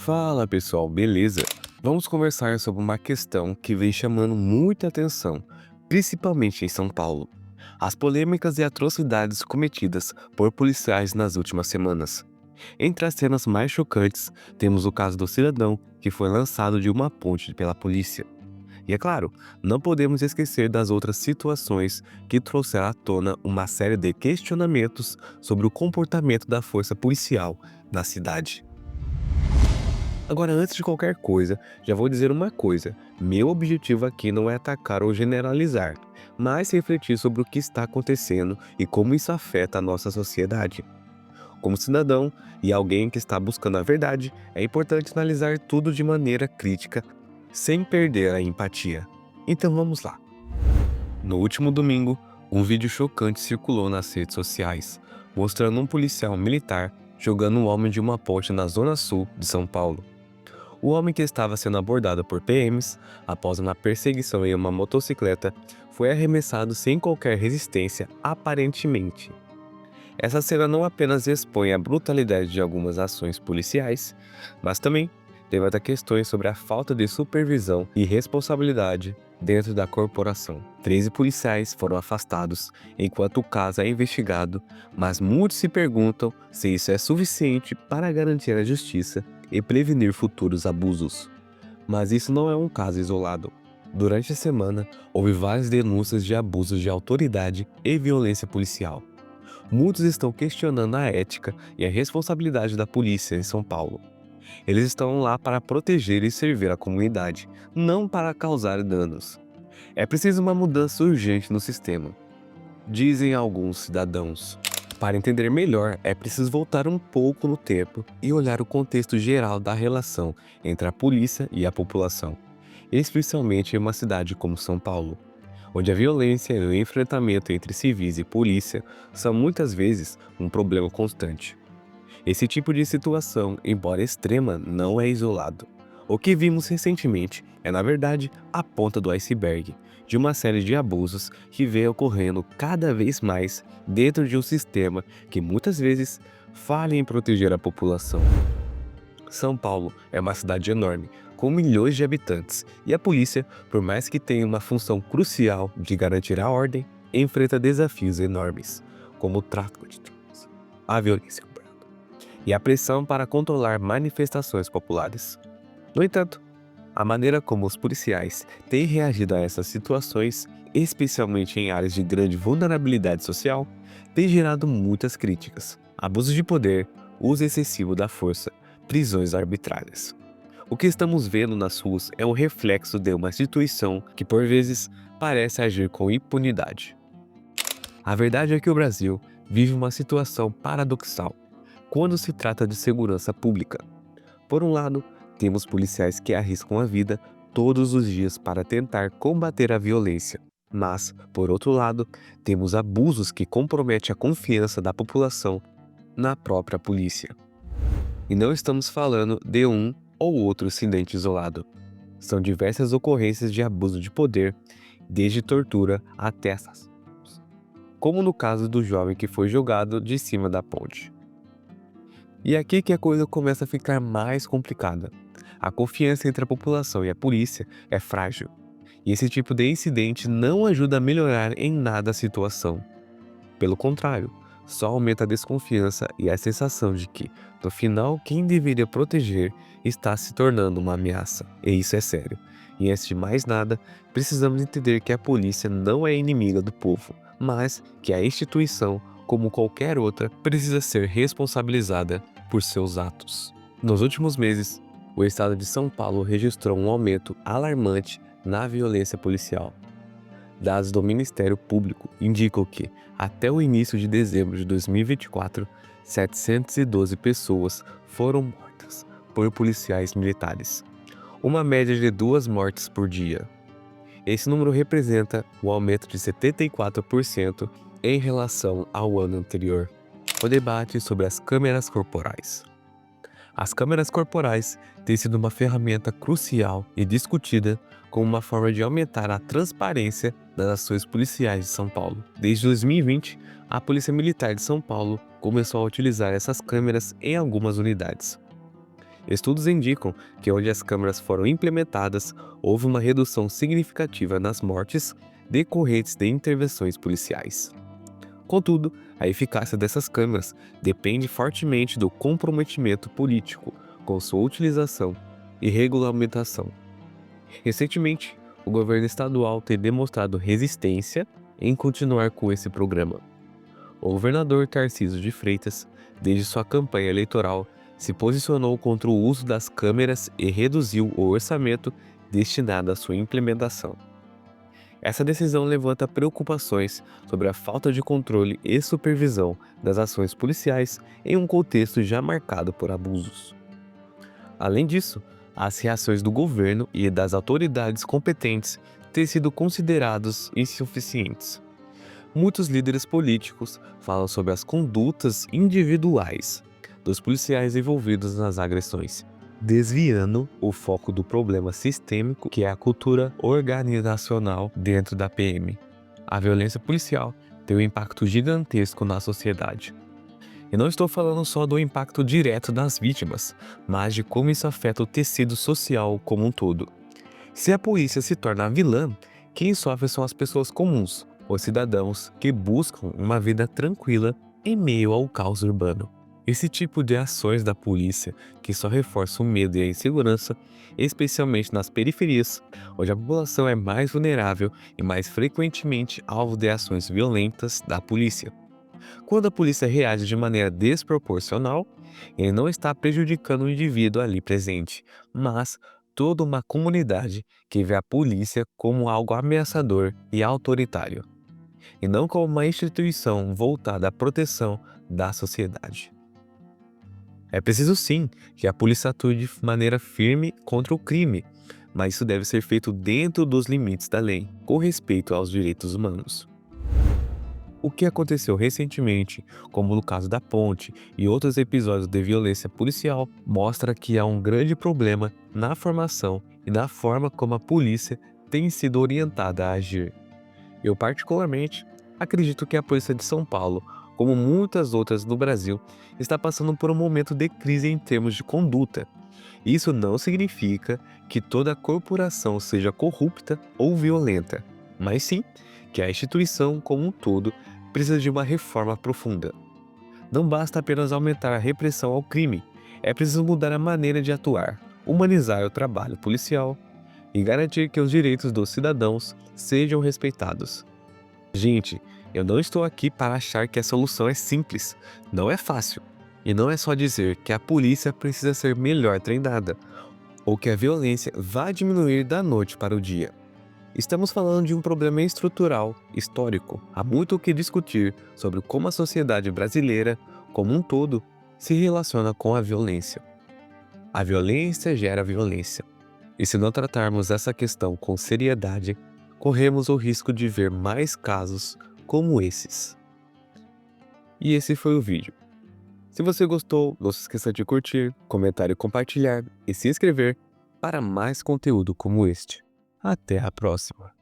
Fala pessoal, beleza? Vamos conversar sobre uma questão que vem chamando muita atenção, principalmente em São Paulo: as polêmicas e atrocidades cometidas por policiais nas últimas semanas. Entre as cenas mais chocantes, temos o caso do cidadão que foi lançado de uma ponte pela polícia. E é claro, não podemos esquecer das outras situações que trouxeram à tona uma série de questionamentos sobre o comportamento da força policial na cidade. Agora, antes de qualquer coisa, já vou dizer uma coisa: meu objetivo aqui não é atacar ou generalizar, mas refletir sobre o que está acontecendo e como isso afeta a nossa sociedade. Como cidadão e alguém que está buscando a verdade, é importante analisar tudo de maneira crítica, sem perder a empatia. Então vamos lá. No último domingo, um vídeo chocante circulou nas redes sociais, mostrando um policial militar jogando um homem de uma ponte na zona sul de São Paulo. O homem, que estava sendo abordado por PMs após uma perseguição em uma motocicleta, foi arremessado sem qualquer resistência, aparentemente. Essa cena não apenas expõe a brutalidade de algumas ações policiais, mas também levanta questões sobre a falta de supervisão e responsabilidade dentro da corporação. 13 policiais foram afastados enquanto o caso é investigado, mas muitos se perguntam se isso é suficiente para garantir a justiça e prevenir futuros abusos. Mas isso não é um caso isolado. Durante a semana, houve várias denúncias de abusos de autoridade e violência policial. Muitos estão questionando a ética e a responsabilidade da polícia em São Paulo. Eles estão lá para proteger e servir a comunidade, não para causar danos. É preciso uma mudança urgente no sistema, dizem alguns cidadãos. Para entender melhor, é preciso voltar um pouco no tempo e olhar o contexto geral da relação entre a polícia e a população, especialmente em uma cidade como São Paulo, onde a violência e o enfrentamento entre civis e polícia são muitas vezes um problema constante. Esse tipo de situação, embora extrema, não é isolado. O que vimos recentemente é, na verdade, a ponta do iceberg de uma série de abusos que vem ocorrendo cada vez mais dentro de um sistema que muitas vezes falha em proteger a população. São Paulo é uma cidade enorme, com milhões de habitantes, e a polícia, por mais que tenha uma função crucial de garantir a ordem, enfrenta desafios enormes, como o tráfico de drogas, a violência urbana e a pressão para controlar manifestações populares. No entanto, a maneira como os policiais têm reagido a essas situações, especialmente em áreas de grande vulnerabilidade social, tem gerado muitas críticas. Abuso de poder, uso excessivo da força, prisões arbitrárias. O que estamos vendo nas ruas é um reflexo de uma instituição que, por vezes, parece agir com impunidade. A verdade é que o Brasil vive uma situação paradoxal quando se trata de segurança pública. Por um lado, temos policiais que arriscam a vida todos os dias para tentar combater a violência. Mas, por outro lado, temos abusos que comprometem a confiança da população na própria polícia. E não estamos falando de um ou outro incidente isolado. São diversas ocorrências de abuso de poder, desde tortura até assassinatos, como no caso do jovem que foi jogado de cima da ponte. E é aqui que a coisa começa a ficar mais complicada. A confiança entre a população e a polícia é frágil, e esse tipo de incidente não ajuda a melhorar em nada a situação. Pelo contrário, só aumenta a desconfiança e a sensação de que, no final, quem deveria proteger está se tornando uma ameaça. E isso é sério. E antes de mais nada, precisamos entender que a polícia não é inimiga do povo, mas que a instituição, como qualquer outra, precisa ser responsabilizada por seus atos. Nos últimos meses, o estado de São Paulo registrou um aumento alarmante na violência policial. Dados do Ministério Público indicam que, até o início de dezembro de 2024, 712 pessoas foram mortas por policiais militares, uma média de 2 mortes por dia. Esse número representa um aumento de 74% em relação ao ano anterior. O debate sobre as câmeras corporais. As câmeras corporais têm sido uma ferramenta crucial e discutida como uma forma de aumentar a transparência das ações policiais de São Paulo. Desde 2020, a Polícia Militar de São Paulo começou a utilizar essas câmeras em algumas unidades. Estudos indicam que onde as câmeras foram implementadas, houve uma redução significativa nas mortes decorrentes de intervenções policiais. Contudo, a eficácia dessas câmeras depende fortemente do comprometimento político com sua utilização e regulamentação. Recentemente, o governo estadual tem demonstrado resistência em continuar com esse programa. O governador Tarcísio de Freitas, desde sua campanha eleitoral, se posicionou contra o uso das câmeras e reduziu o orçamento destinado à sua implementação. Essa decisão levanta preocupações sobre a falta de controle e supervisão das ações policiais em um contexto já marcado por abusos. Além disso, as reações do governo e das autoridades competentes têm sido consideradas insuficientes. Muitos líderes políticos falam sobre as condutas individuais dos policiais envolvidos nas agressões, desviando o foco do problema sistêmico que é a cultura organizacional dentro da PM. A violência policial tem um impacto gigantesco na sociedade. E não estou falando só do impacto direto das vítimas, mas de como isso afeta o tecido social como um todo. Se a polícia se torna a vilã, quem sofre são as pessoas comuns, os cidadãos que buscam uma vida tranquila em meio ao caos urbano. Esse tipo de ações da polícia, que só reforça o medo e a insegurança, especialmente nas periferias, onde a população é mais vulnerável e mais frequentemente alvo de ações violentas da polícia. Quando a polícia reage de maneira desproporcional, ele não está prejudicando o indivíduo ali presente, mas toda uma comunidade que vê a polícia como algo ameaçador e autoritário, e não como uma instituição voltada à proteção da sociedade. É preciso sim que a polícia atue de maneira firme contra o crime, mas isso deve ser feito dentro dos limites da lei, com respeito aos direitos humanos. O que aconteceu recentemente, como no caso da Ponte e outros episódios de violência policial, mostra que há um grande problema na formação e na forma como a polícia tem sido orientada a agir. Eu, particularmente, acredito que a Polícia de São Paulo, como muitas outras no Brasil, está passando por um momento de crise em termos de conduta. Isso não significa que toda a corporação seja corrupta ou violenta, mas sim que a instituição como um todo precisa de uma reforma profunda. Não basta apenas aumentar a repressão ao crime, é preciso mudar a maneira de atuar, humanizar o trabalho policial e garantir que os direitos dos cidadãos sejam respeitados. Gente, eu não estou aqui para achar que a solução é simples, não é fácil. E não é só dizer que a polícia precisa ser melhor treinada, ou que a violência vai diminuir da noite para o dia. Estamos falando de um problema estrutural, histórico. Há muito o que discutir sobre como a sociedade brasileira, como um todo, se relaciona com a violência. A violência gera violência. E se não tratarmos essa questão com seriedade, corremos o risco de ver mais casos como esses. E esse foi o vídeo. Se você gostou, não se esqueça de curtir, comentar e compartilhar e se inscrever para mais conteúdo como este. Até a próxima!